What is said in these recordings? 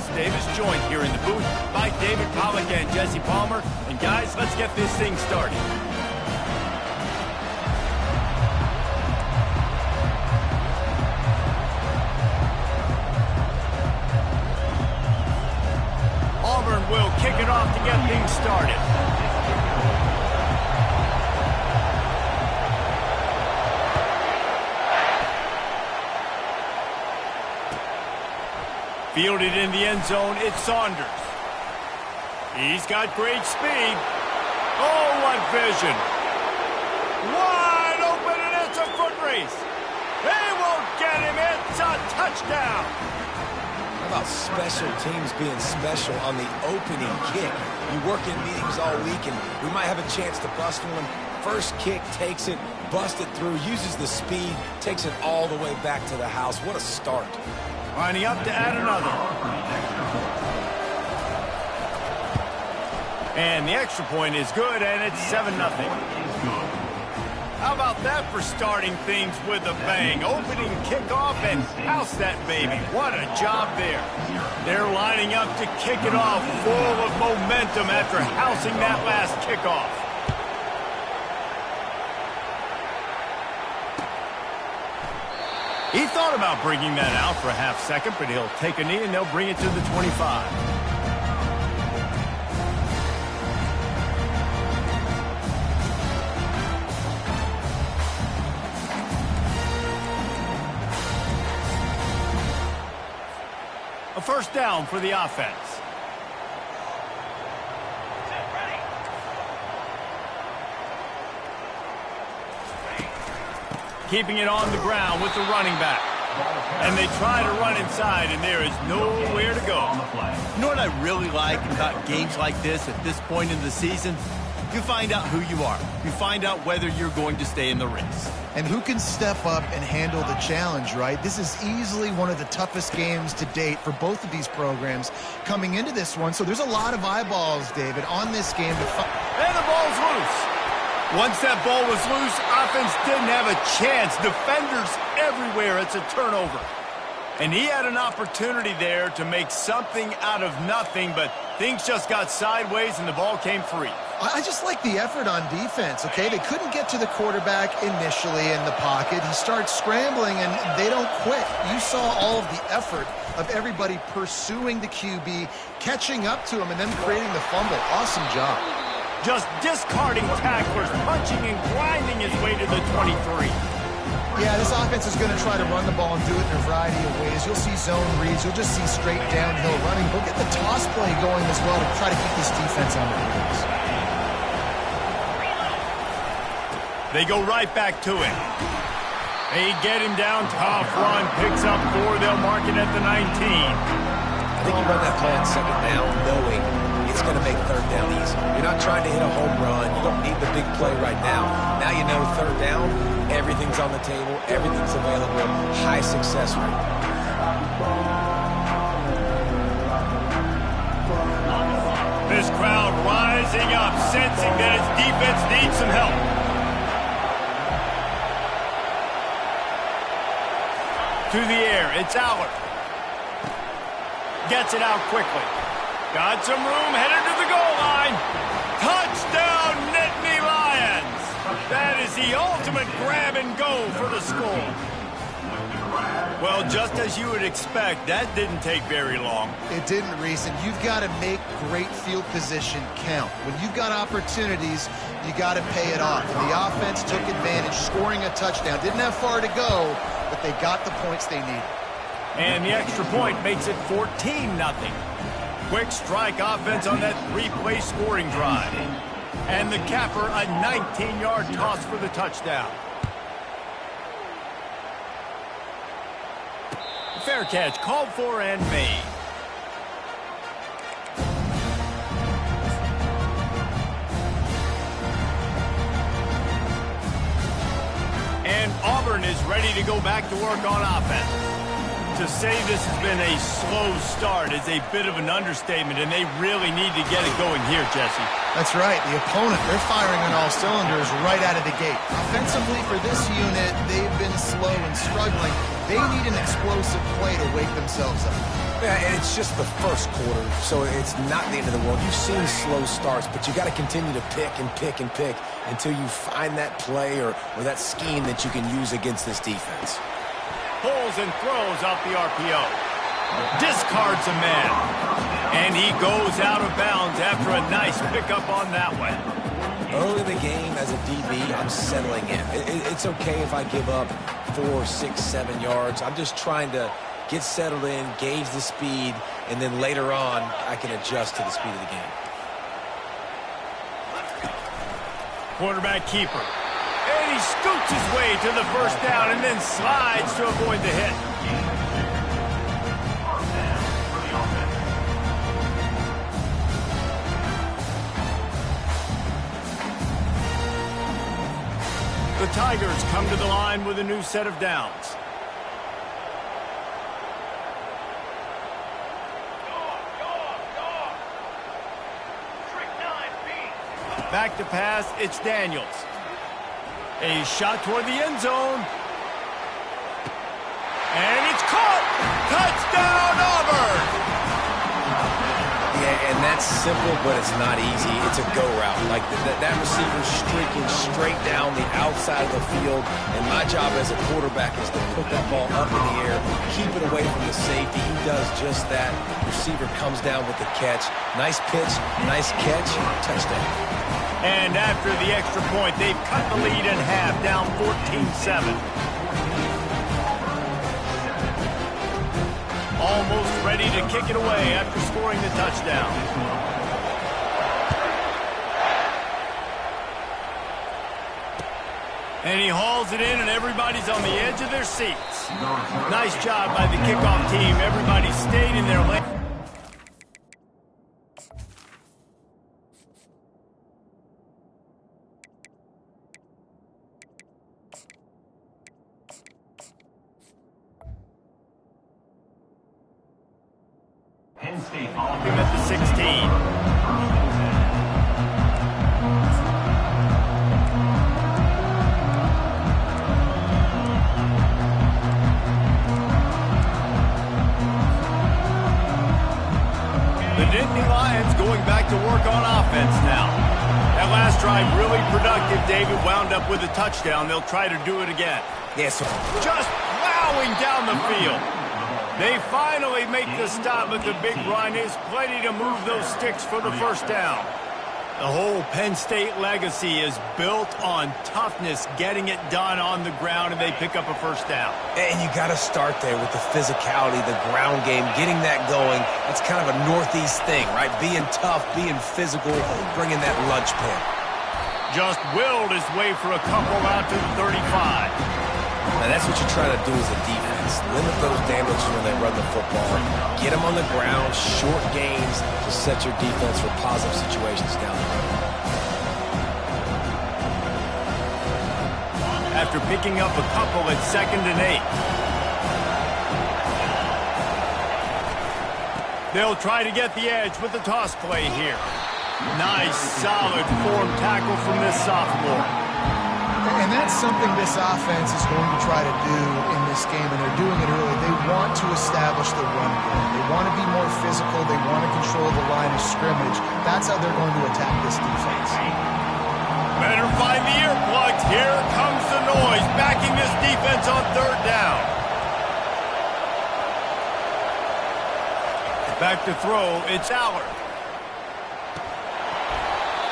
Charles Davis, joined here in the booth by David Pollack and Jesse Palmer. And guys, let's get this thing started. Auburn will kick it off to get things started. Fielded in the end zone, it's Saunders. He's got great speed. Oh, what vision. Wide open, and it's a foot race. They won't get him. It's a touchdown. How about special teams being special on the opening kick? You work in meetings all week, and we might have a chance to bust one. First kick, takes it, busts it through, uses the speed, takes it all the way back to the house. What a start. Lining up to add another. And the extra point is good, and it's 7-0. How about that for starting things with a bang? Opening kickoff and house that baby. What a job there. They're lining up to kick it off full of momentum after housing that last kickoff. He thought about bringing that out for a half second, but he'll take a knee and they'll bring it to the 25. A first down for the offense. Keeping it on the ground with the running back. And they try to run inside, and there is nowhere to go. You know what I really like about games like this at this point in the season? You find out who you are. You find out whether you're going to stay in the race. And who can step up and handle the challenge, right? This is easily one of the toughest games to date for both of these programs coming into this one. So there's a lot of eyeballs, David, on this game. And the ball's loose. Once that ball was loose, offense didn't have a chance. Defenders everywhere. It's a turnover. And he had an opportunity there to make something out of nothing, but things just got sideways and the ball came free. I just like the effort on defense, okay? They couldn't get to the quarterback initially in the pocket. He starts scrambling, and they don't quit. You saw all of the effort of everybody pursuing the QB, catching up to him, and then creating the fumble. Awesome job. Just discarding tacklers, punching and grinding his way to the 23. Yeah, this offense is going to try to run the ball and do it in a variety of ways. You'll see zone reads. You'll just see straight downhill running. We'll get the toss play going as well to try to keep this defense on their heels. They go right back to it. They get him down. Tough run. Picks up 4. They'll mark it at the 19. I think you run that play on second down knowing it's going to make third down easy. You're not trying to hit a home run. You don't need the big play right now. Now you know third down, everything's on the table, everything's available, high success rate. This crowd rising up, sensing that its defense needs some help. To the air, it's Allard. Gets it out quickly. Got some room, headed to the goal line. Touchdown, Nittany Lions. That is the ultimate grab and go for the score. Well, just as you would expect, that didn't take very long. It didn't, Reese, and you've got to make great field position count. When you've got opportunities, you got to pay it off. And the offense took advantage, scoring a touchdown. Didn't have far to go, but they got the points they needed. And the extra point makes it 14-0. Quick strike offense on that 3-play scoring drive. And the capper, a 19-yard toss for the touchdown. Fair catch called for and made. And Auburn is ready to go back to work on offense. To say this has been a slow start is a bit of an understatement, and they really need to get it going here, Jesse. That's right. The opponent, they're firing on all cylinders right out of the gate. Offensively for this unit, they've been slow and struggling. They need an explosive play to wake themselves up. Yeah, and it's just the first quarter, so it's not the end of the world. You've seen slow starts, but you got to continue to pick and pick and pick until you find that play or that scheme that you can use against this defense. Pulls and throws off the RPO. Discards a man. And he goes out of bounds after a nice pickup on that one. Early in the game, as a DB, I'm settling in. It's okay if I give up 4, 6, 7 yards. I'm just trying to get settled in, gauge the speed, and then later on, I can adjust to the speed of the game. Quarterback keeper. And he scoots his way to the first down and then slides to avoid the hit. The Tigers come to the line with a new set of downs. Back to pass, it's Daniels. A shot toward the end zone. And it's caught! Touchdown, Auburn! Yeah, and that's simple, but it's not easy. It's a go route. Like that receiver streaking straight down the outside of the field, and my job as a quarterback is to put that ball up in the air, keep it away from the safety. He does just that. Receiver comes down with the catch. Nice pitch, nice catch, touchdown. And after the extra point, they've cut the lead in half, down 14-7. Almost ready to kick it away after scoring the touchdown. And he hauls it in, and everybody's on the edge of their seats. Nice job by the kickoff team. Everybody stayed in their lane. Him at the 16. The Nittany Lions going back to work on offense now. That last drive really productive. David wound up with a touchdown. They'll try to do it again. Yes, sir. Just plowing down the field. They finally make the stop, but the big run is plenty to move those sticks for the first down. The whole Penn State legacy is built on toughness, getting it done on the ground, and they pick up a first down. And you got to start there with the physicality, the ground game, getting that going. That's kind of a Northeast thing, right? Being tough, being physical, bringing that lunch pail. Just willed his way for a couple out to the 35. Now that's what you try to do as a defense. Limit those damages when they run the football. Get them on the ground, short gains to set your defense for positive situations down the road. After picking up a couple at 2nd and 8. They'll try to get the edge with the toss play here. Nice, solid form tackle from this sophomore. And that's something this offense is going to try to do in this game, and they're doing it early. They want to establish the run game. They want to be more physical. They want to control the line of scrimmage. That's how they're going to attack this defense. Better find the earplugs. Here comes the noise, backing this defense on 3rd down. Back to throw, it's Allard.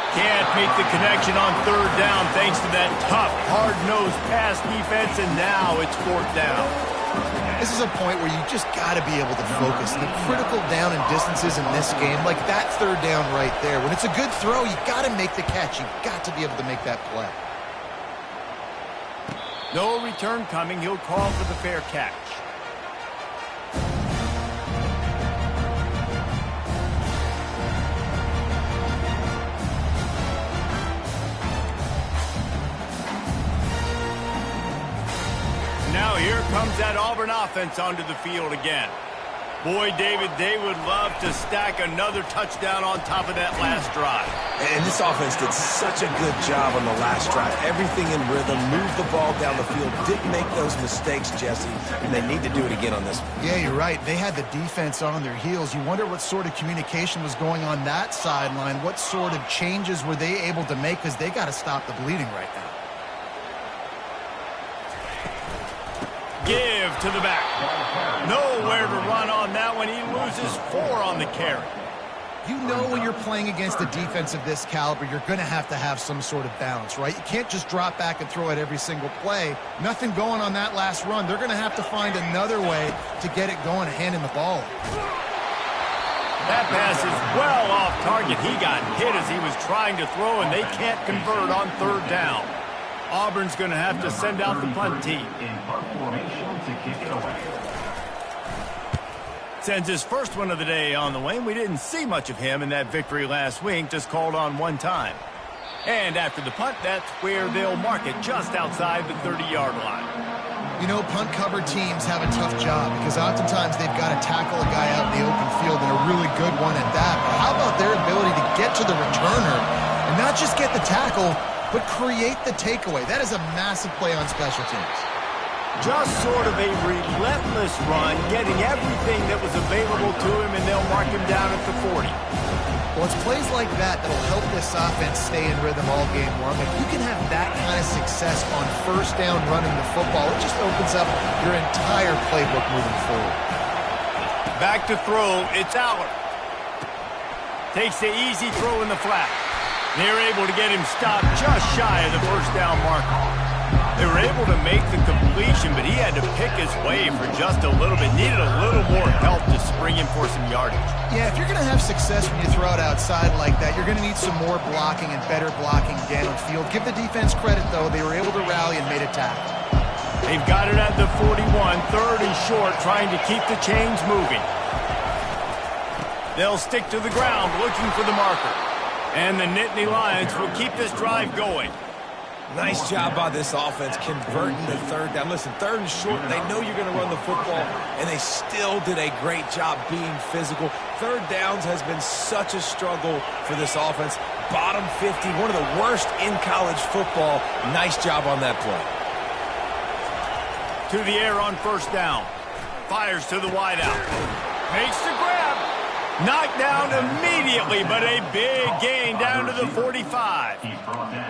Can't make the connection on 3rd down thanks to that tough, hard-nosed pass defense, and now it's 4th down. This is a point where you just got to be able to focus. The critical down and distances in this game, like that 3rd down right there. When it's a good throw, you got to make the catch. You got to be able to make that play. No return coming. He'll call for the fair catch. Now here comes that Auburn offense onto the field again. Boy, David, they would love to stack another touchdown on top of that last drive. And this offense did such a good job on the last drive. Everything in rhythm, moved the ball down the field, didn't make those mistakes, Jesse, and they need to do it again on this one. Yeah, you're right. They had the defense on their heels. You wonder what sort of communication was going on that sideline. What sort of changes were they able to make, because they got to stop the bleeding right now. Give to the back. Nowhere to run on that one. He loses 4 on the carry. You know when you're playing against a defense of this caliber, you're going to have some sort of balance, right? You can't just drop back and throw it every single play. Nothing going on that last run. They're going to have to find another way to get it going, handing the ball. That pass is well off target. He got hit as he was trying to throw, and they can't convert on 3rd down. Auburn's going to have to send out the punt team. Sends his first one of the day on the way. We didn't see much of him in that victory last week, just called on one time. And after the punt, that's where they'll mark it, just outside the 30-yard line. You know, punt cover teams have a tough job because oftentimes they've got to tackle a guy out in the open field, and a really good one at that. But how about their ability to get to the returner and not just get the tackle, but create the takeaway? That is a massive play on special teams. Just sort of a relentless run, getting everything that was available to him, and they'll mark him down at the 40. Well, it's plays like that that'll help this offense stay in rhythm all game long. If you can have that kind of success on 1st down running the football, it just opens up your entire playbook moving forward. Back to throw, it's Aller. Takes the easy throw in the flat. They're able to get him stopped just shy of the 1st down marker. They were able to make the completion, but he had to pick his way for just a little bit. Needed a little more help to spring him for some yardage. Yeah, if you're going to have success when you throw it outside like that, you're going to need some more blocking and better blocking downfield. Give the defense credit, though. They were able to rally and made a tackle. They've got it at the 41, 3rd and short, trying to keep the chains moving. They'll stick to the ground, looking for the marker. And the Nittany Lions will keep this drive going. Nice job by this offense converting the 3rd down. Listen, 3rd and short, they know you're going to run the football, and they still did a great job being physical. 3rd downs has been such a struggle for this offense. Bottom 50, one of the worst in college football. Nice job on that play. To the air on 1st down. Fires to the wideout. Makes the grab. Knocked down immediately, but a big gain down to the 45.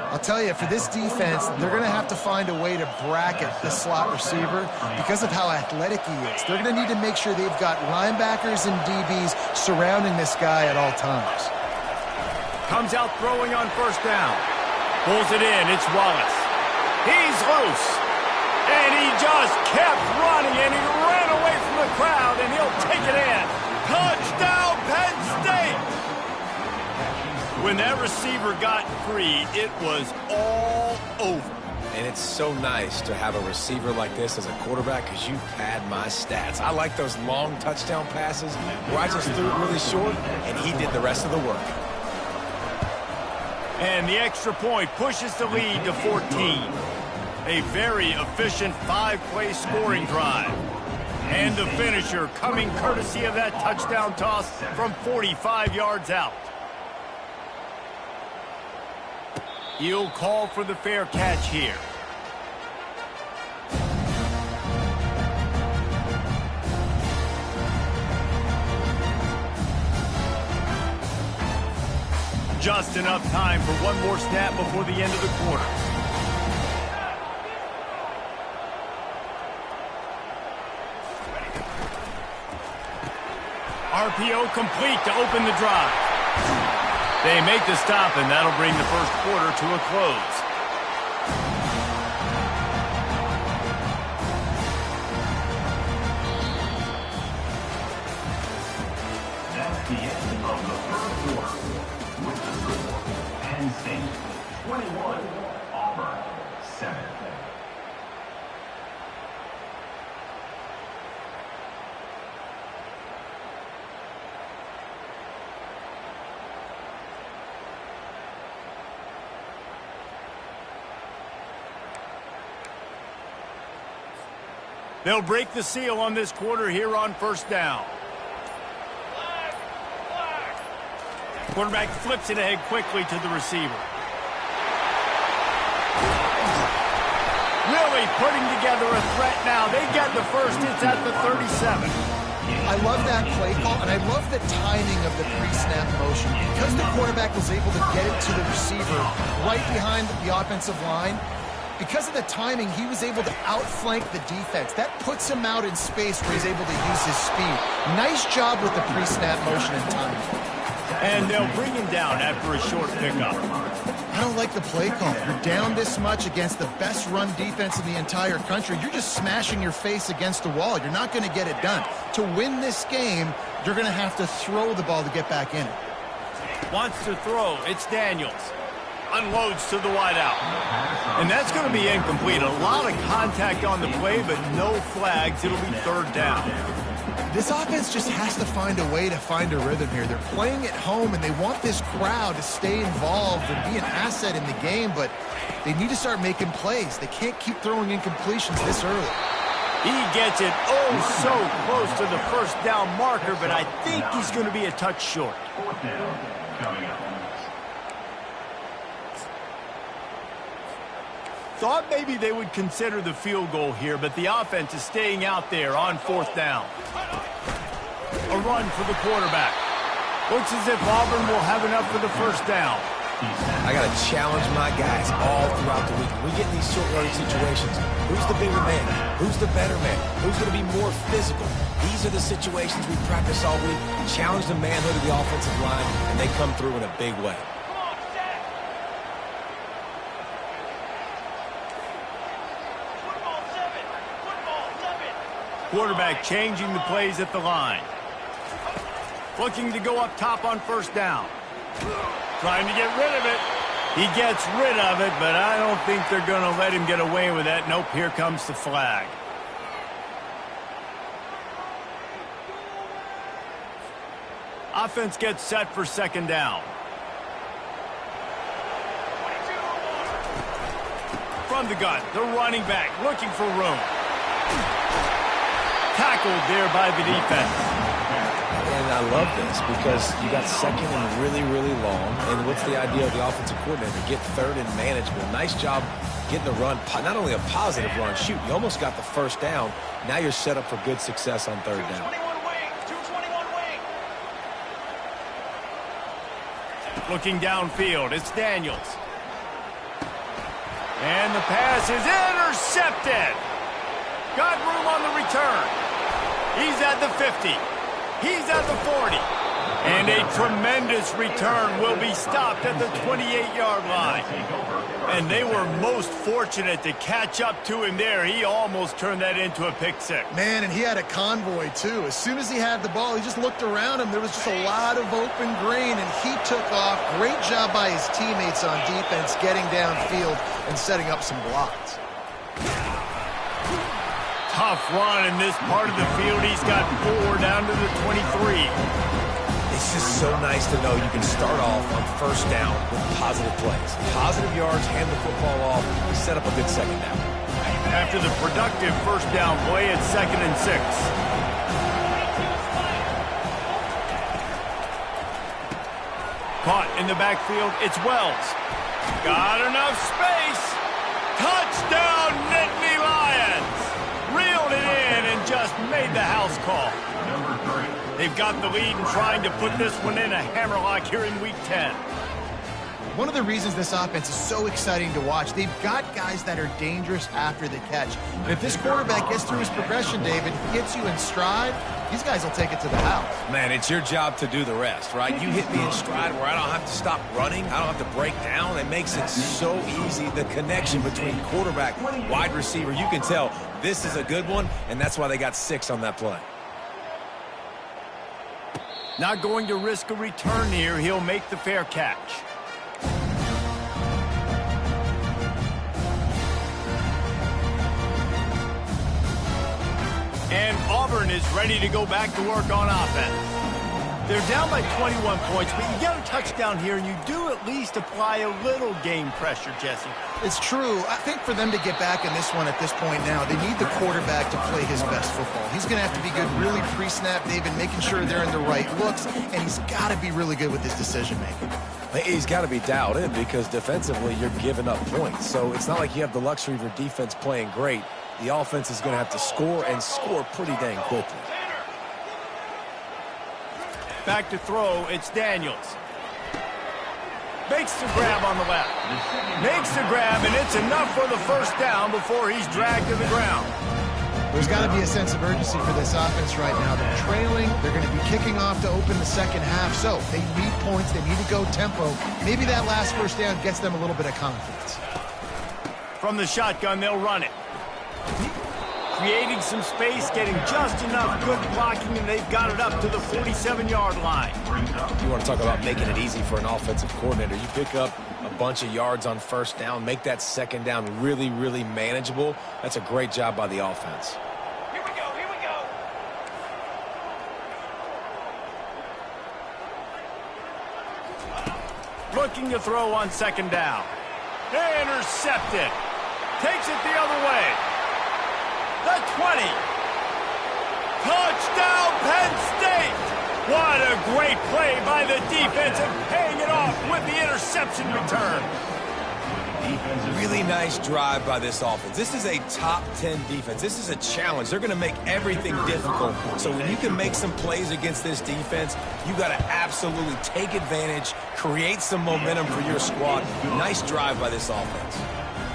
I'll tell you, for this defense, they're going to have to find a way to bracket the slot receiver because of how athletic he is. They're going to need to make sure they've got linebackers and DBs surrounding this guy at all times. Comes out throwing on 1st down. Pulls it in. It's Wallace. He's loose. And he just kept running, and he ran away from the crowd, and he'll take it in. Touchdown, Penn State! When that receiver got free, it was all over. And it's so nice to have a receiver like this as a quarterback because you pad my stats. I like those long touchdown passes where I just threw it really short, and he did the rest of the work. And the extra point pushes the lead to 14. A very efficient 5-play scoring drive. And the finisher coming courtesy of that touchdown toss from 45 yards out. He'll call for the fair catch here. Just enough time for one more snap before the end of the quarter. RPO complete to open the drive. They make the stop, and that'll bring the 1st quarter to a close. That's the end of the 1st quarter. With the score, Penn State 21, Auburn 7. They'll break the seal on this quarter here on 1st down. Quarterback flips it ahead quickly to the receiver. Really putting together a threat now. They get the first. It's at the 37. I love that play call, and I love the timing of the pre-snap motion. Because the quarterback was able to get it to the receiver right behind the offensive line, because of the timing, he was able to outflank the defense. That puts him out in space where he's able to use his speed. Nice job with the pre-snap motion and timing. And they'll bring him down after a short pickup. I don't like the play call. You're down this much against the best run defense in the entire country. You're just smashing your face against the wall. You're not going to get it done. To win this game, you're going to have to throw the ball to get back in it. Wants to throw. It's Daniels. Unloads to the wideout. And that's going to be incomplete. A lot of contact on the play, but no flags. It'll be third down. This offense just has to find a way to find a rhythm here. They're playing at home, and they want this crowd to stay involved and be an asset in the game, but they need to start making plays. They can't keep throwing incompletions this early. He gets it so close to the first down marker, but I think he's going to be a touch short. Fourth down coming up. Thought maybe they would consider the field goal here, but the offense is staying out there on fourth down. A run for the quarterback. Looks as if Auburn will have enough for the first down. I got to challenge my guys all throughout the week. We get in these short yardage situations. Who's the bigger man? Who's the better man? Who's going to be more physical? These are the situations we practice all week. Challenge the manhood of the offensive line, and they come through in a big way. Quarterback changing the plays at the line. Looking to go up top on first down. Trying to get rid of it. He gets rid of it, but I don't think they're going to let him get away with that. Nope, here comes the flag. Offense gets set for second down. From the gun, the running back looking for room. Tackled there by the defense. And I love this because you got second and really, really long. And what's the idea of the offensive coordinator? Get third and manageable. Nice job getting the run. Not only a positive run, shoot, you almost got the first down. Now you're set up for good success on third down. Looking downfield, it's Daniels. And the pass is intercepted. Got room on the return. He's at the 50. He's at the 40. And a tremendous return will be stopped at the 28-yard line. And they were most fortunate to catch up to him there. He almost turned that into a pick six. Man, and he had a convoy, too. As soon as he had the ball, he just looked around him. There was just a lot of open green, and he took off. Great job by his teammates on defense getting downfield and setting up some blocks. Tough run in this part of the field. He's got 4 down to the 23. It's just so nice to know you can start off on first down with positive plays. Positive yards, hand the football off, set up a good second down. After the productive first down play, it's 2nd and 6. Caught in the backfield, it's Wells. Got enough space. Touchdown, Nittany Lions. Reeled it in and just made the house call. Number 3. They've got the lead and trying to put this one in a hammerlock here in Week 10. One of the reasons this offense is so exciting to watch, they've got guys that are dangerous after the catch. And if this quarterback gets through his progression, David, gets you in stride, these guys will take it to the house. Man, it's your job to do the rest, right? You hit me in stride where I don't have to stop running. I don't have to break down. It makes it so easy. The connection between quarterback, wide receiver, you can tell this is a good one, and that's why they got 6 on that play. Not going to risk a return here. He'll make the fair catch. And Auburn is ready to go back to work on offense. They're down by 21 points, but you get a touchdown here, and you do at least apply a little game pressure, Jesse. It's true. I think for them to get back in this one at this point now, they need the quarterback to play his best football. He's going to have to be good really pre-snap, David, making sure they're in the right looks, and he's got to be really good with his decision-making. He's got to be dialed in because defensively you're giving up points. So it's not like you have the luxury of your defense playing great. The offense is going to have to score and score pretty dang quickly. Back to throw, it's Daniels. Makes the grab on the left. Makes the grab, and it's enough for the first down before he's dragged to the ground. There's got to be a sense of urgency for this offense right now. They're trailing. They're going to be kicking off to open the second half. So they need points. They need to go tempo. Maybe that last first down gets them a little bit of confidence. From the shotgun, they'll run it. Creating some space, getting just enough good blocking, and they've got it up to the 47-yard line. You want to talk about making it easy for an offensive coordinator. You pick up a bunch of yards on first down, make that second down really, really manageable. That's a great job by the offense. Here we go, here we go. Looking to throw on second down. Intercepted. Takes it the other way. The 20. Touchdown, Penn State. What a great play by the defense and paying it off with the interception return. Really nice drive by this offense. This is a top 10 defense. This is a challenge. They're going to make everything difficult. So when you can make some plays against this defense, you got to absolutely take advantage, create some momentum for your squad. Nice drive by this offense.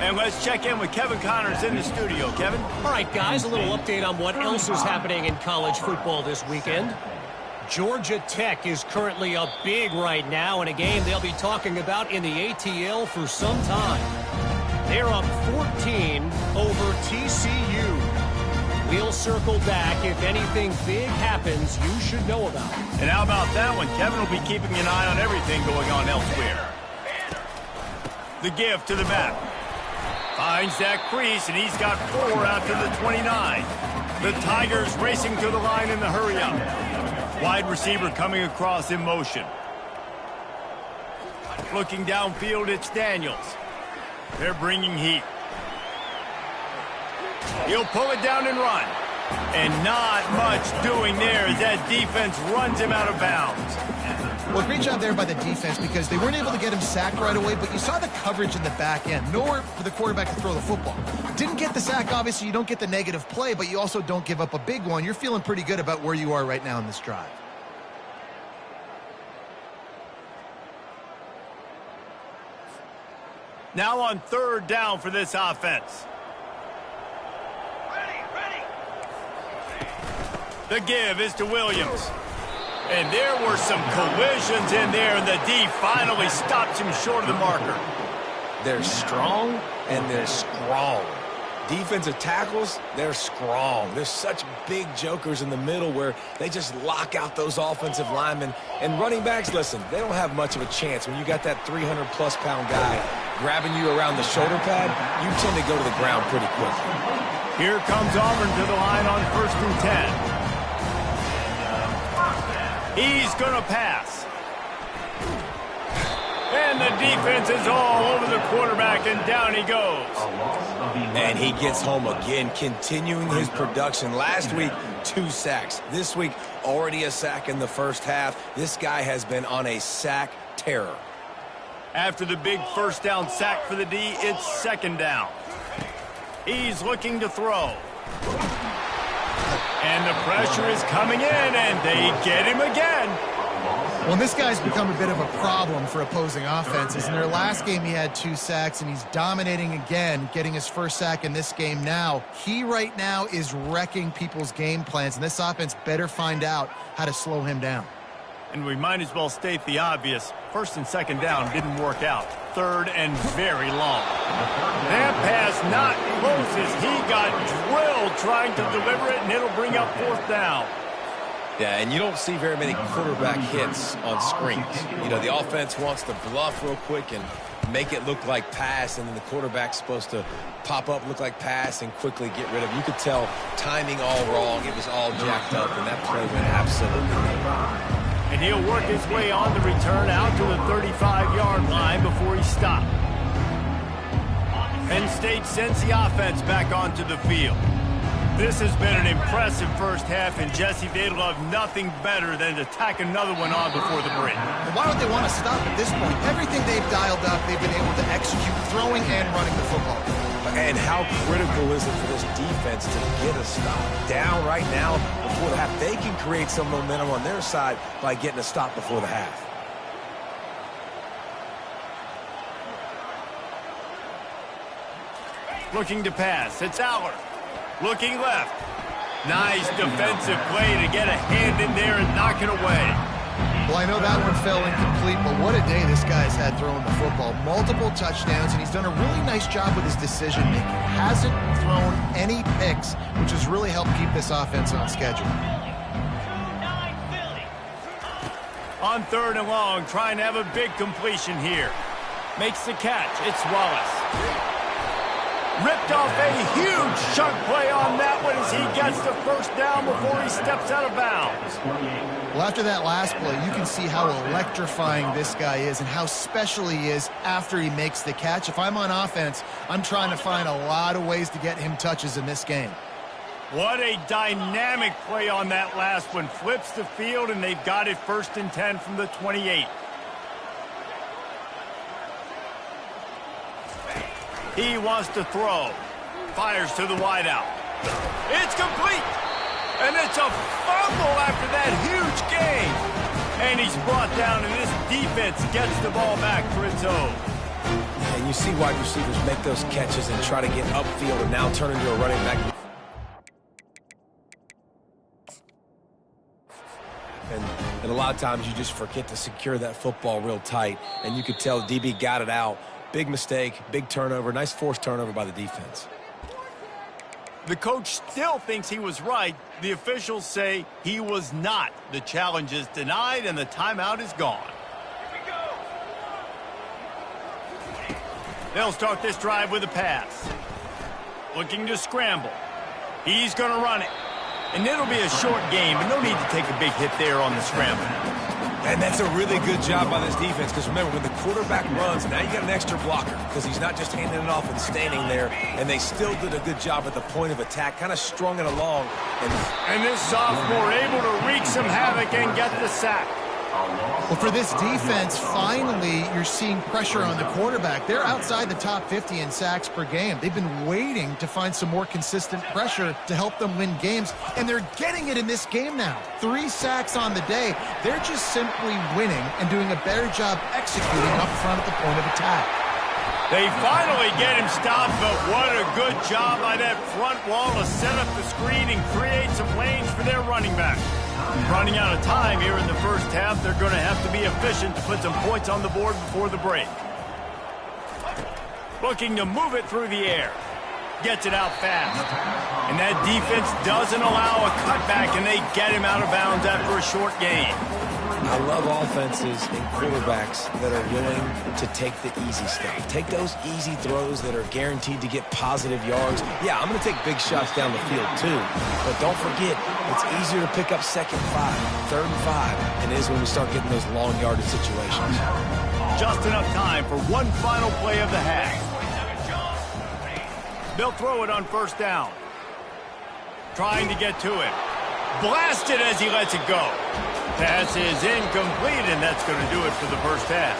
And let's check in with Kevin Connors in the studio. Kevin? All right, guys, a little update on what else is happening in college football this weekend. Georgia Tech is currently up big right now in a game they'll be talking about in the ATL for some time. They're up 14 over TCU. We'll circle back. If anything big happens, you should know about it. And how about that one? Kevin will be keeping an eye on everything going on elsewhere. The give to the back. Finds that crease, and he's got 4 out to the 29. The Tigers racing to the line in the hurry-up. Wide receiver coming across in motion. Looking downfield, it's Daniels. They're bringing heat. He'll pull it down and run. And not much doing there as that defense runs him out of bounds. Well, great job there by the defense because they weren't able to get him sacked right away, but you saw the coverage in the back end. Nowhere for the quarterback to throw the football. Didn't get the sack, obviously. You don't get the negative play, but you also don't give up a big one. You're feeling pretty good about where you are right now in this drive. Now on third down for this offense. The give is to Williams. And there were some collisions in there, and the D finally stops him short of the marker. They're strong, and they're strong. Defensive tackles, they're strong. There's such big jokers in the middle where they just lock out those offensive linemen. And running backs, listen, they don't have much of a chance. When you got that 300-plus pound guy grabbing you around the shoulder pad, you tend to go to the ground pretty quickly. Here comes Auburn to the line on 1st and 10. He's going to pass. And the defense is all over the quarterback, and down he goes. And he gets home again, continuing his production. Last week, 2 sacks. This week, already a sack in the first half. This guy has been on a sack terror. After the big first down sack for the D, it's second down. He's looking to throw. And the pressure is coming in, and they get him again. Well, this guy's become a bit of a problem for opposing offenses. In their last game, he had 2 sacks, and he's dominating again, getting his first sack in this game now. He right now is wrecking people's game plans, and this offense better find out how to slow him down. And we might as well state the obvious. First and second down didn't work out. Third and very long. That pass not close as he got drilled trying to deliver it, and it'll bring up 4th down. Yeah, and you don't see very many quarterback hits on screens. You know, the offense wants to bluff real quick and make it look like pass, and then the quarterback's supposed to pop up, look like pass, and quickly get rid of it. You could tell timing all wrong. It was all jacked up, and that play went absolutely nowhere. And he'll work his way on the return out to the 35-yard line before he's stopped. Penn State sends the offense back onto the field. This has been an impressive first half, and Jesse, they'd love nothing better than to tack another one on before the break. And why would they want to stop at this point? Everything they've dialed up, they've been able to execute, throwing and running the football. And how critical is it for this defense to get a stop down right now before the half? They can create some momentum on their side by getting a stop before the half. Looking to pass. It's Aller. Looking left. Nice defensive play to get a hand in there and knock it away. Well, I know that one fell incomplete, but what a day this guy's had throwing the football. Multiple touchdowns, and he's done a really nice job with his decision-making. Hasn't thrown any picks, which has really helped keep this offense on schedule. On 3rd and long, trying to have a big completion here. Makes the catch. It's Wallace. Ripped off a huge chunk play on that one as he gets the first down before he steps out of bounds. Well, after that last play, you can see how electrifying this guy is and how special he is after he makes the catch. If I'm on offense, I'm trying to find a lot of ways to get him touches in this game. What a dynamic play on that last one. Flips the field, and they've got it 1st and 10 from the 28. He wants to throw. Fires to the wideout. It's complete. And it's a fumble after that huge gain. And he's brought down, and this defense gets the ball back for its own. And you see wide receivers make those catches and try to get upfield and now turn into a running back. And a lot of times you just forget to secure that football real tight. And you could tell DB got it out. Big mistake, big turnover, nice forced turnover by the defense. The coach still thinks he was right. The officials say he was not. The challenge is denied, and the timeout is gone. They'll start this drive with a pass. Looking to scramble. He's going to run it. And it'll be a short game, but no need to take a big hit there on the scramble. And that's a really good job by this defense, because remember, when the quarterback runs, now you got an extra blocker, because he's not just handing it off and standing there, and they still did a good job at the point of attack, kind of strung it along. And this sophomore able to wreak some havoc and get the sack. Well, for this defense, finally, you're seeing pressure on the quarterback. They're outside the top 50 in sacks per game. They've been waiting to find some more consistent pressure to help them win games, and they're getting it in this game now. 3 sacks on the day. They're just simply winning and doing a better job executing up front at the point of attack. They finally get him stopped, but what a good job by that front wall to set up the screen and create some lanes for their running back. Running out of time here in the first half, they're going to have to be efficient to put some points on the board before the break. Looking to move it through the air. Gets it out fast. And that defense doesn't allow a cutback, and they get him out of bounds after a short gain. I love offenses and quarterbacks that are willing to take the easy stuff. Take those easy throws that are guaranteed to get positive yards. Yeah, I'm going to take big shots down the field too. But don't forget, it's easier to pick up 2nd and 5, 3rd and 5 than it is when we start getting those long yardage situations. Just enough time for one final play of the half. They'll throw it on 1st down. Trying to get to it. Blasted as he lets it go. Pass is incomplete, and that's going to do it for the first half.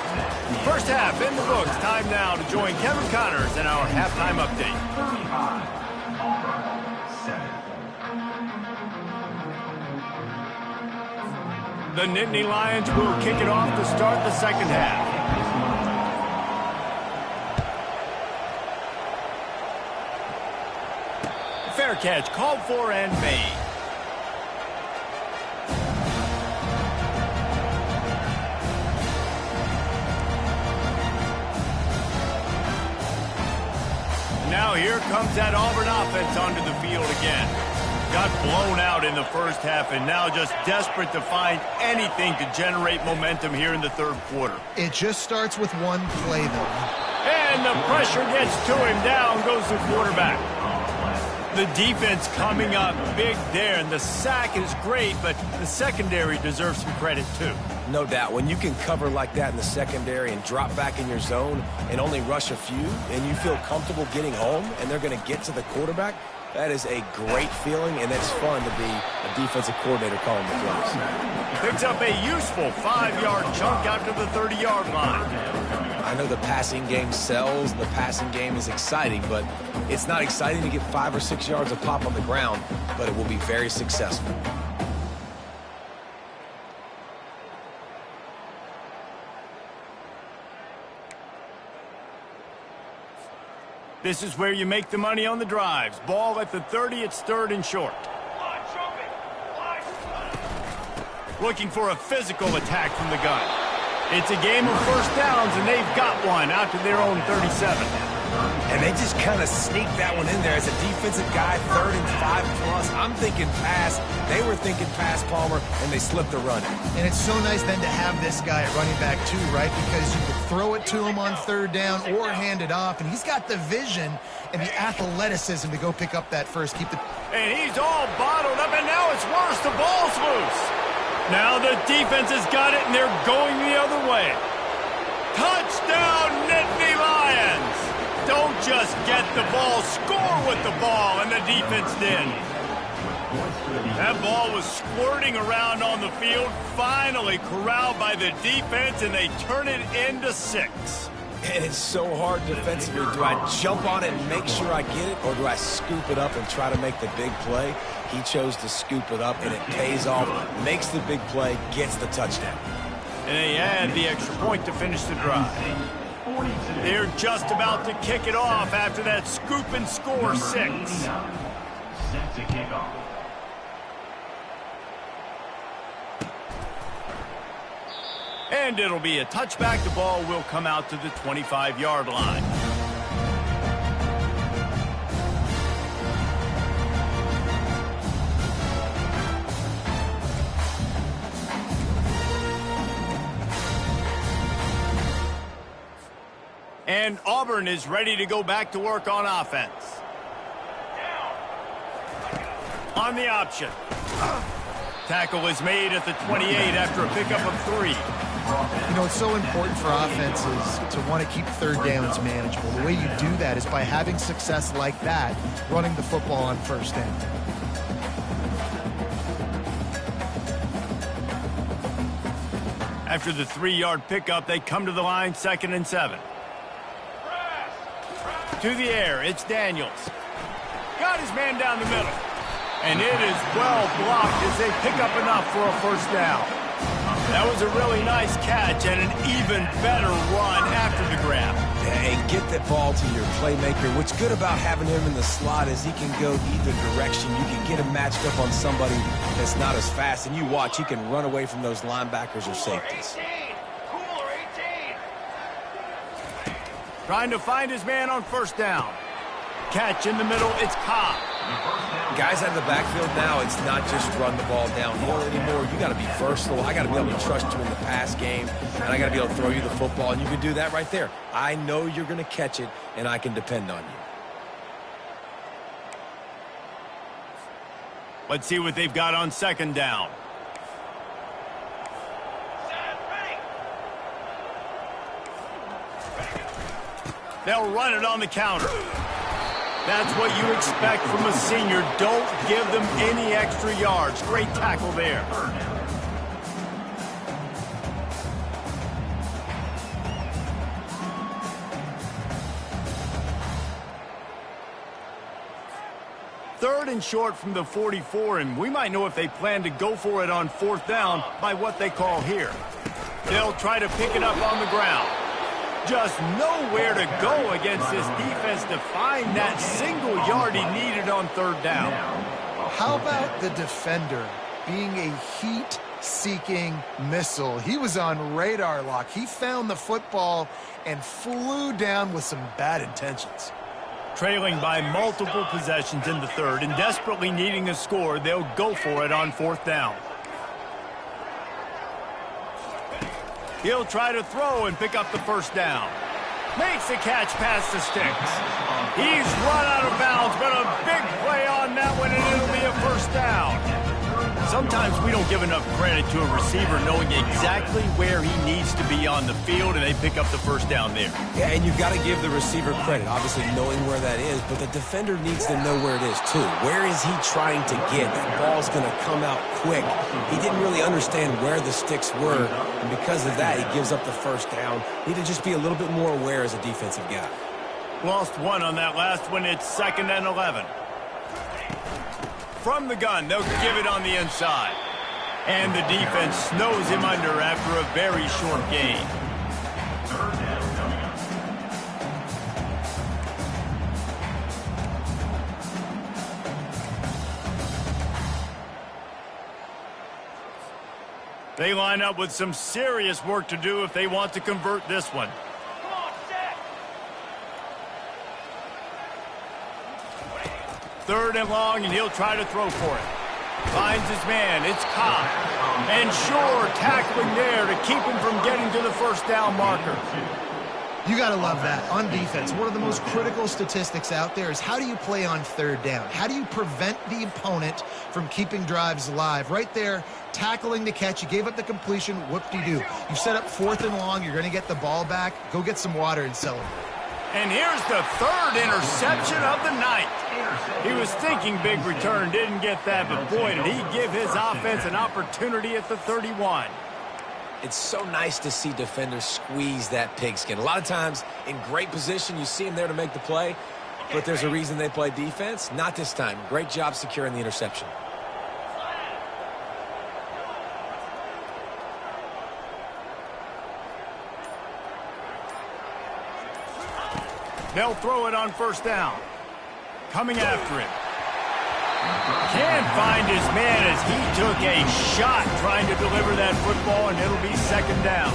First half in the books. Time now to join Kevin Connors in our halftime update. 35, Auburn 7. The Nittany Lions will kick it off to start the second half. Fair catch called for and made. Now here comes that Auburn offense onto the field again. Got blown out in the first half and now just desperate to find anything to generate momentum here in the 3rd quarter. It just starts with one play, though. And the pressure gets to him. Down goes the quarterback. The defense coming up big there, and the sack is great, but the secondary deserves some credit too. No doubt. When you can cover like that in the secondary and drop back in your zone and only rush a few, and you feel comfortable getting home and they're going to get to the quarterback, that is a great feeling, and it's fun to be a defensive coordinator calling the plays. Picks up a useful 5-yard chunk out to the 30-yard line. I know the passing game sells, and the passing game is exciting, but it's not exciting to get 5 or 6 yards of pop on the ground, but it will be very successful. This is where you make the money on the drives. Ball at the 30, it's 3rd and short. Looking for a physical attack from the gun. It's a game of first downs, and they've got one out to their own 37. And they just kind of sneaked that one in there as a defensive guy, 3rd and 5+. I'm thinking pass. They were thinking pass, Palmer, and they slipped the run. And it's so nice then to have this guy at running back too, right? Because you could throw it to him on 3rd down or hand it off, and he's got the vision and the athleticism to go pick up that first. And he's all bottled up, and now it's worse. The ball's loose. Now the defense has got it, and they're going the other way. Touchdown, Nittany Lions! Don't just get the ball, score with the ball, and the defense did. That ball was squirting around on the field, finally corralled by the defense, and they turn it into 6. And it's so hard defensively. Do I jump on it and make sure I get it, or do I scoop it up and try to make the big play? He chose to scoop it up, and it pays off, makes the big play, gets the touchdown. And they add the extra point to finish the drive. They're just about to kick it off after that scoop and score 6. Set to kick off. And it'll be a touchback. The ball will come out to the 25-yard line. And Auburn is ready to go back to work on offense. On the option. Tackle is made at the 28 after a pickup of 3. You know, it's so important for offenses to want to keep 3rd downs manageable. The way you do that is by having success like that, running the football on 1st down. After the 3-yard pickup, they come to the line, 2nd and 7. To the air, it's Daniels. Got his man down the middle. And it is well blocked as they pick up enough for a 1st down. That was a really nice catch and an even better run after the grab. And get that ball to your playmaker. What's good about having him in the slot is he can go either direction. You can get him matched up on somebody that's not as fast, and you watch, he can run away from those linebackers or safeties. Trying to find his man on 1st down. Catch in the middle, it's Cobb. Guys out of the backfield now, it's not just run the ball downhill anymore. You got to be versatile. I got to be able to trust you in the pass game, and I got to be able to throw you the football, and you can do that right there. I know you're going to catch it, and I can depend on you. Let's see what they've got on 2nd down. They'll run it on the counter. That's what you expect from a senior. Don't give them any extra yards. Great tackle there. Third and short from the 44, and we might know if they plan to go for it on 4th down by what they call here. They'll try to pick it up on the ground. Just nowhere to go against this defense to find that single yard he needed on 3rd down. How about the defender being a heat-seeking missile? He was on radar lock. He found the football and flew down with some bad intentions. Trailing by multiple possessions in the 3rd and desperately needing a score, they'll go for it on 4th down. He'll try to throw and pick up the 1st down. Makes the catch past the sticks. He's run out of bounds, but a big play that one, and it'll be a first down. Sometimes we don't give enough credit to a receiver knowing exactly where he needs to be on the field, and they pick up the first down there. Yeah, and you've got to give the receiver credit, obviously knowing where that is, but the defender needs to know where it is too. Where is he trying to get? That ball's going to come out quick. He didn't really understand where the sticks were, and because of that, he gives up the first down. Need to just be a little bit more aware as a defensive guy. Lost one on that last one. It's 2nd and 11. From the gun, they'll give it on the inside. And the defense snows him under after a very short gain. They line up with some serious work to do if they want to convert this one. 3rd and long, and he'll try to throw for it. Finds his man. It's Cobb. And Shore tackling there to keep him from getting to the first down marker. You got to love that. On defense, one of the most critical statistics out there is how do you play on 3rd down? How do you prevent the opponent from keeping drives alive? Right there, tackling the catch. You gave up the completion. Whoop-de-doo. You set up 4th and long. You're going to get the ball back. Go get some water and celebrate. And here's the 3rd interception of the night. He was thinking big return, didn't get that, but boy, did he give his offense an opportunity at the 31. It's so nice to see defenders squeeze that pigskin. A lot of times, in great position, you see them there to make the play, but there's a reason they play defense. Not this time. Great job securing the interception. They'll throw it on first down. Coming after him. Can't find his man as he took a shot trying to deliver that football, and it'll be 2nd down.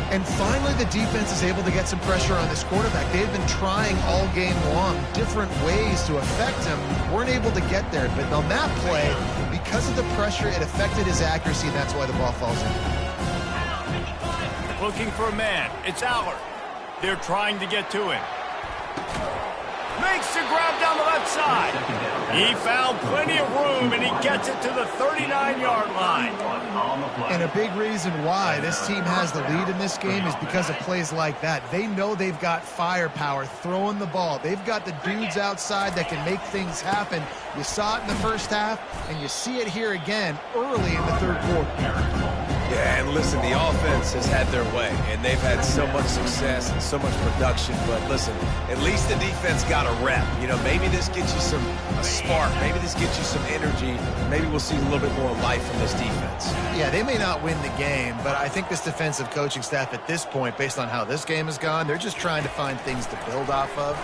And finally, the defense is able to get some pressure on this quarterback. They've been trying all game long different ways to affect him. Weren't able to get there, but on that play, because of the pressure, it affected his accuracy, and that's why the ball falls in. Looking for a man. It's Allard. They're trying to get to him. Makes the grab down the left side. He found plenty of room, and he gets it to the 39-yard line. And a big reason why this team has the lead in this game is because of plays like that. They know they've got firepower throwing the ball. They've got the dudes outside that can make things happen. You saw it in the first half, and you see it here again early in the 3rd quarter. Yeah, and listen, the offense has had their way, and they've had so much success and so much production. But listen, at least the defense got a rep. You know, maybe this gets you a spark. Maybe this gets you some energy. Maybe we'll see a little bit more life from this defense. Yeah, they may not win the game, but I think this defensive coaching staff at this point, based on how this game has gone, they're just trying to find things to build off of.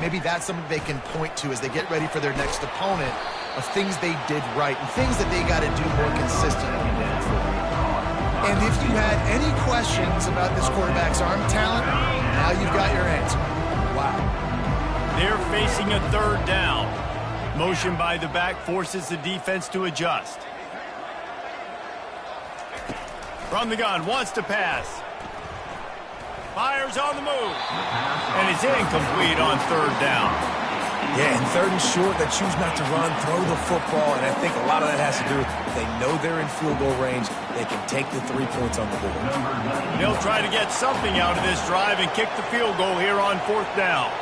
Maybe that's something they can point to as they get ready for their next opponent of things they did right and things that they got to do more consistently moving forward. And if you had any questions about this quarterback's arm talent, now you've got your answer. Wow. They're facing a 3rd down. Motion by the back forces the defense to adjust. From the gun, wants to pass. Fires on the move. And it's incomplete on 3rd down. Yeah, and 3rd and short, they choose not to run, throw the football, and I think a lot of that has to do with they know they're in field goal range. They can take the 3 points on the board. They'll try to get something out of this drive and kick the field goal here on 4th down.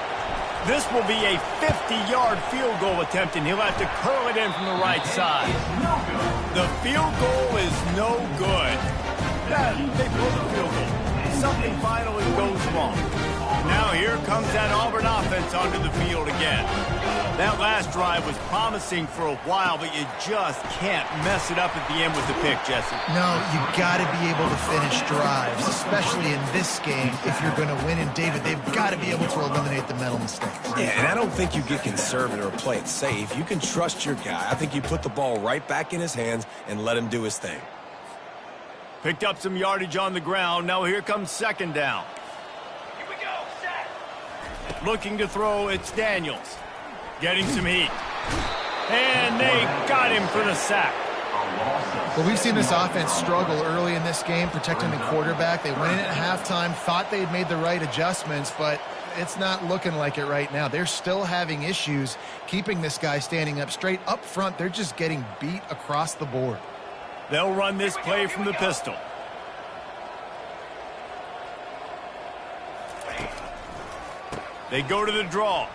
This will be a 50-yard field goal attempt, and he'll have to curl it in from the right side. The field goal is no good. They pull the field goal. Something finally goes wrong. Now here comes that Auburn offense onto the field again. That last drive was promising for a while, but you just can't mess it up at the end with the pick, Jesse. No, you got to be able to finish drives, especially in this game. If you're going to win, and David, they've got to be able to eliminate the mental mistakes. Yeah, and I don't think you get conservative or play it safe. You can trust your guy. I think you put the ball right back in his hands and let him do his thing. Picked up some yardage on the ground. Now here comes 2nd down. Looking to throw, it's Daniels. Getting some heat. And they got him for the sack. Well, we've seen this offense struggle early in this game, protecting the quarterback. They went in at halftime, thought they'd made the right adjustments, but it's not looking like it right now. They're still having issues keeping this guy standing up straight. Up front, they're just getting beat across the board. They'll run this play from the pistol. They go to the draw.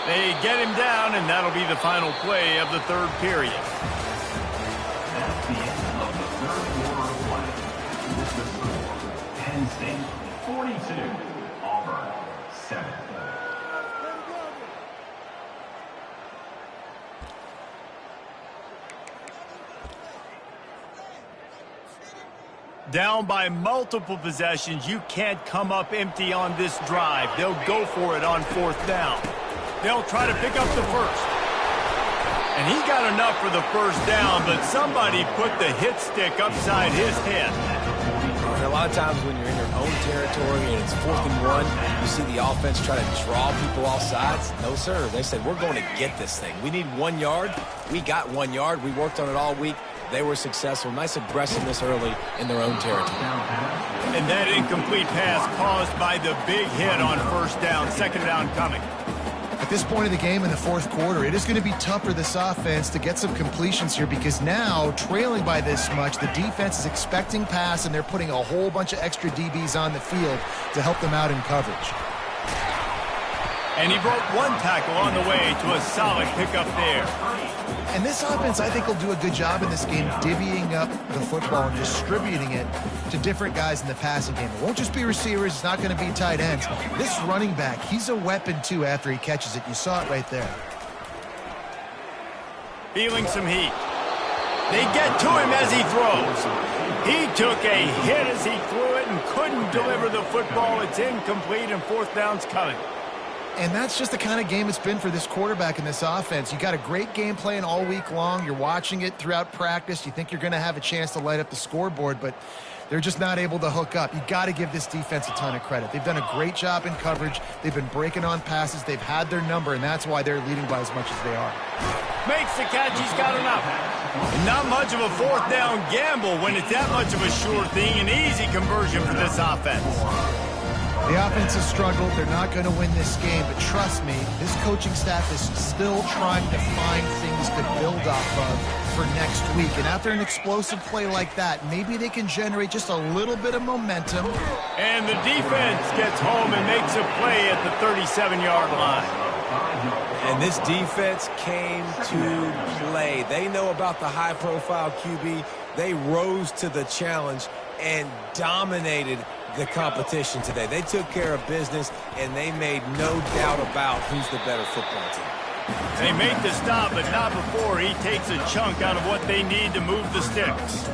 They get him down, and that'll be the final play of the third period. That's the end of the third quarter of play. With the score, Penn State 42, Auburn 7. Down by multiple possessions, you can't come up empty on this drive. They'll go for it on fourth down. They'll try to pick up the first. And he got enough for the first down, but somebody put the hit stick upside his head. And a lot of times when you're in your own territory and it's 4th and 1, you see the offense try to draw people off sides. No, sir. They said, we're going to get this thing. We need 1 yard. We got 1 yard. We worked on it all week. They were successful. Nice aggressiveness early in their own territory. And that incomplete pass caused by the big hit on first down. Second down coming. At this point of the game in the fourth quarter, it is going to be tough for this offense to get some completions here because now, trailing by this much, the defense is expecting pass, and they're putting a whole bunch of extra DBs on the field to help them out in coverage. And he broke one tackle on the way to a solid pickup there. And this offense, I think, will do a good job in this game divvying up the football and distributing it to different guys in the passing game. It won't just be receivers. It's not going to be tight ends. This running back, he's a weapon, too, after he catches it. You saw it right there. Feeling some heat. They get to him as he throws. He took a hit as he threw it and couldn't deliver the football. It's incomplete, and fourth down's coming. And that's just the kind of game it's been for this quarterback in this offense. You got a great game plan all week long. You're watching it throughout practice. You think you're going to have a chance to light up the scoreboard, but they're just not able to hook up. You got to give this defense a ton of credit. They've done a great job in coverage. They've been breaking on passes. They've had their number, and that's why they're leading by as much as they are. Makes the catch. He's got enough. Not much of a fourth down gamble when it's that much of a sure thing. An easy conversion for this offense. The offense has struggled. They're not going to win this game, but trust me, this coaching staff is still trying to find things to build off of for next week. And after an explosive play like that, maybe they can generate just a little bit of momentum. And the defense gets home and makes a play at the 37-yard line. And this defense came to play. They know about the high-profile QB. They rose to the challenge and dominated the competition today. They took care of business, and they made no doubt about who's the better football team. They make the stop, but not before he takes a chunk out of what they need to move the sticks.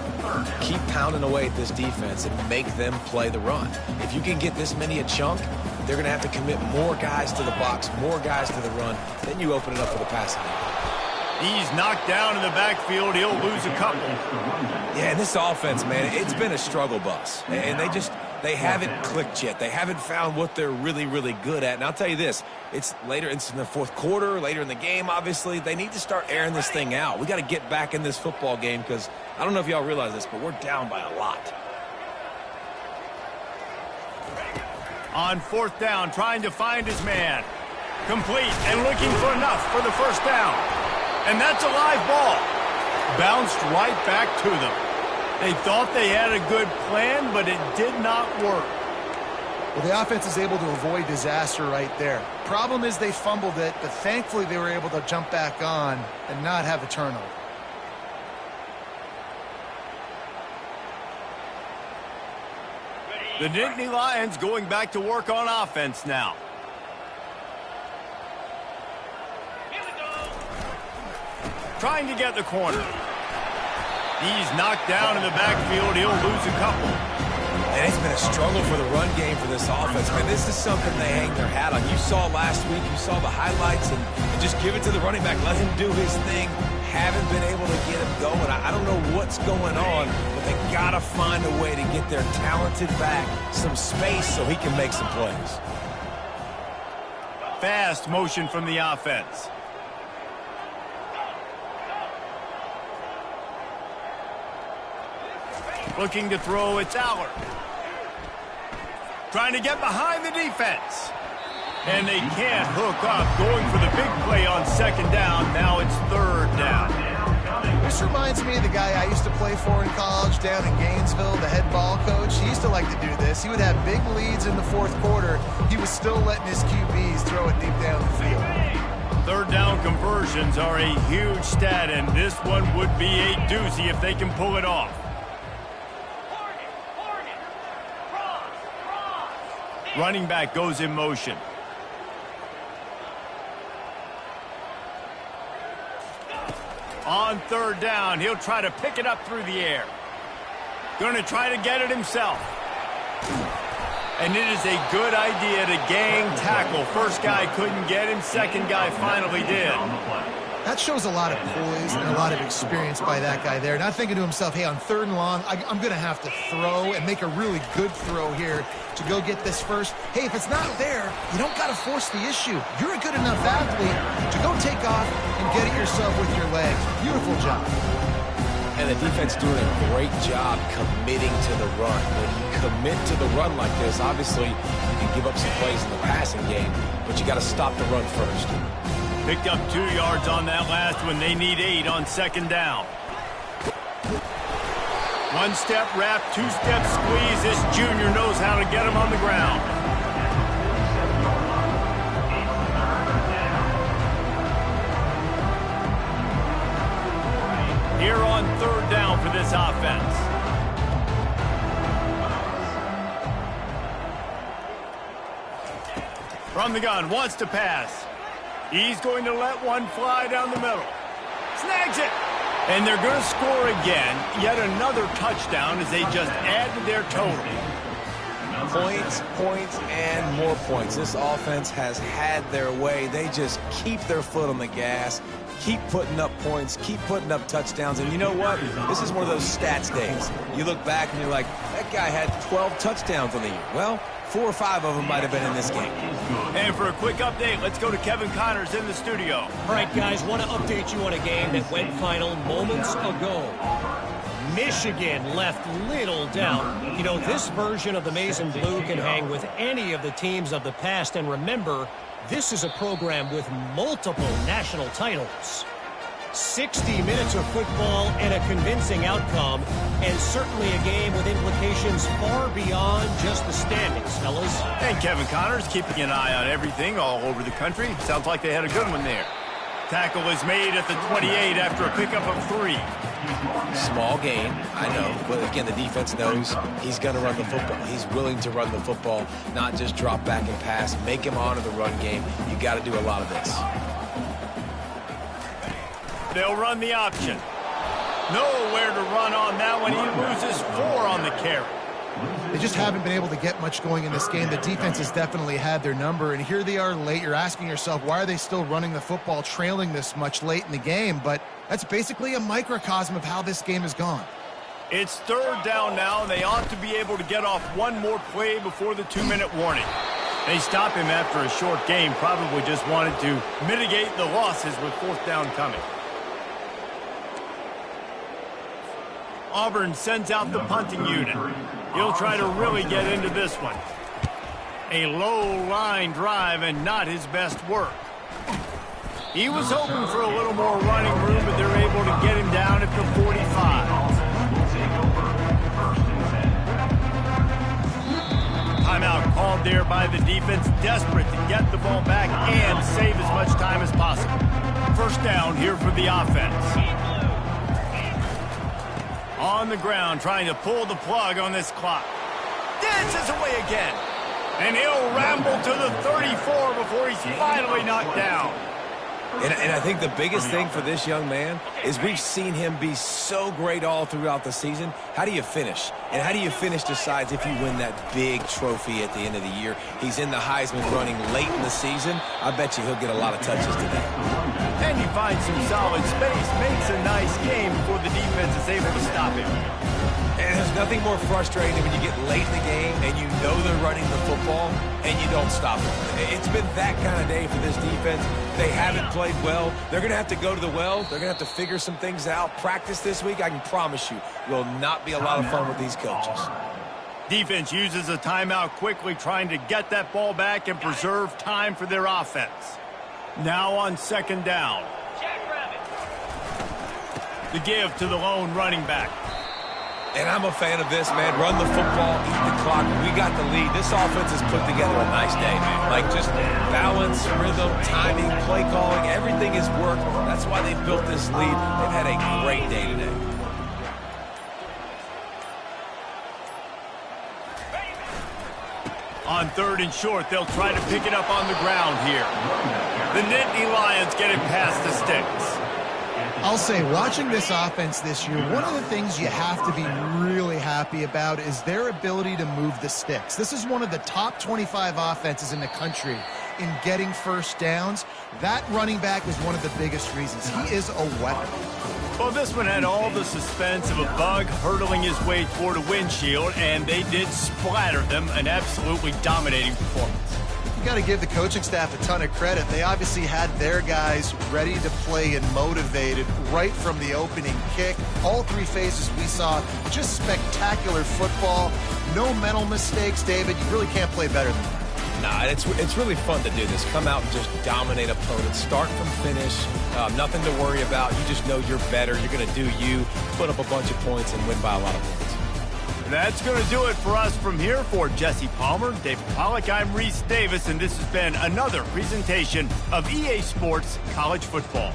Keep pounding away at this defense and make them play the run. If you can get this many a chunk, they're going to have to commit more guys to the box, more guys to the run. Then you open it up for the passing game. He's knocked down in the backfield. He'll lose a couple. Yeah, and this offense, man, it's been a struggle bus. And they haven't clicked yet. They haven't found what they're really, really good at. And I'll tell you this, it's in the fourth quarter, later in the game, obviously. They need to start airing this thing out. We got to get back in this football game because I don't know if y'all realize this, but we're down by a lot. On fourth down, trying to find his man. Complete and looking for enough for the first down. And that's a live ball. Bounced right back to them. They thought they had a good plan, but it did not work. Well, the offense is able to avoid disaster right there. Problem is they fumbled it, but thankfully they were able to jump back on and not have a turnover. The Nittany Lions going back to work on offense now. Trying to get the corner. He's knocked down in the backfield. He'll lose a couple. And it's been a struggle for the run game for this offense. Man, this is something they hang their hat on. You saw last week, you saw the highlights, and just give it to the running back. Let him do his thing. Haven't been able to get him going. I don't know what's going on, but they got to find a way to get their talented back some space so he can make some plays. Fast motion from the offense. Looking to throw, it's Aller. Trying to get behind the defense. And they can't hook up. Going for the big play on second down. Now it's third down. This reminds me of the guy I used to play for in college down in Gainesville, the head ball coach. He used to like to do this. He would have big leads in the fourth quarter. He was still letting his QBs throw it deep down the field. Third down conversions are a huge stat, and this one would be a doozy if they can pull it off. Running back goes in motion. On third down, he'll try to pick it up through the air. Going to try to get it himself. And it is a good idea to gang tackle. First guy couldn't get him, second guy finally did. That shows a lot of poise and a lot of experience by that guy there. Not thinking to himself, hey, on third and long, I'm going to have to throw and make a really good throw here to go get this first. Hey, if it's not there, you don't got to force the issue. You're a good enough athlete to go take off and get it yourself with your legs. Beautiful job. And the defense doing a great job committing to the run. When you commit to the run like this, obviously you can give up some plays in the passing game, but you got to stop the run first. Picked up 2 yards on that last one. They need 8 on second down. One step wrap, 2 step squeeze. This junior knows how to get him on the ground. Here on third down for this offense. From the gun, wants to pass. He's going to let one fly down the middle. Snags it. And they're going to score again. Yet another touchdown as they just add to their total. Points, points, and more points. This offense has had their way. They just keep their foot on the gas, keep putting up points, keep putting up touchdowns. And you know what? This is one of those stats days. You look back and you're like, that guy had 12 touchdowns on the year. Well, 4 or 5 of them might have been in this game. And for a quick update, let's go to Kevin Connors in the studio. All right, guys, want to update you on a game that went final moments ago. Michigan left little doubt. You know, this version of the Maize and Blue can hang with any of the teams of the past. And remember, this is a program with multiple national titles. 60 minutes of football and a convincing outcome, and certainly a game with implications far beyond just the standings, fellas. And Kevin Connors keeping an eye on everything all over the country. Sounds like they had a good one there. Tackle is made at the 28 after a pickup of 3. Small gain, I know, but again, the defense knows he's going to run the football. He's willing to run the football, not just drop back and pass, make him honor the run game. You got to do a lot of this. They'll run the option. Nowhere to run on that one. He loses 4 on the carry. They just haven't been able to get much going in this game. The defense has definitely had their number, and here they are late. You're asking yourself, why are they still running the football, trailing this much late in the game? But that's basically a microcosm of how this game has gone. It's third down now, and they ought to be able to get off one more play before the 2-minute warning. They stop him after a short game, probably just wanted to mitigate the losses with fourth down coming. Auburn sends out the punting unit. He'll try to really get into this one. A low line drive and not his best work. He was hoping for a little more running room, but they're able to get him down at the 45. Timeout called there by the defense, desperate to get the ball back and save as much time as possible. First down here for the offense. On the ground, trying to pull the plug on this clock. Dances away again. And he'll ramble to the 34 before he's finally knocked down. And I think the biggest thing for this young man is we've seen him be so great all throughout the season. How do you finish? And how do you finish decides if you win that big trophy at the end of the year. He's in the Heisman running late in the season. I bet you he'll get a lot of touches today. And he finds some solid space, makes a nice game before the defense is able to stop him. And there's nothing more frustrating than when you get late in the game and you know they're running the football and you don't stop it. It's been that kind of day for this defense. They haven't played well. They're going to have to go to the well. They're going to have to figure some things out. Practice this week, I can promise you, will not be a lot of fun with these coaches. Defense uses a timeout quickly, trying to get that ball back and preserve time for their offense. Now on second down. The give to the lone running back. And I'm a fan of this, man. Run the football, eat the clock. We got the lead. This offense has put together a nice day, man. Like, just balance, rhythm, timing, play calling, everything has worked. That's why they built this lead. They've had a great day today. On third and short, they'll try to pick it up on the ground here. The Nittany Lions get it past the sticks. I'll say, watching this offense this year, one of the things you have to be really happy about is their ability to move the sticks. This is one of the top 25 offenses in the country in getting first downs. That running back was one of the biggest reasons. He is a weapon. Well, this one had all the suspense of a bug hurtling his way toward a windshield, and they did splatter them. An absolutely dominating performance. You got to give the coaching staff a ton of credit. They obviously had their guys ready to play and motivated right from the opening kick. All three phases we saw, just spectacular football. No mental mistakes, David. You really can't play better than that. Nah, it's really fun to do this. Come out and just dominate opponents. Start from finish. Nothing to worry about. You just know you're better. You're going to do you, put up a bunch of points, and win by a lot of points. That's going to do it for us from here. For Jesse Palmer, David Pollack, I'm Reese Davis, and this has been another presentation of EA Sports College Football.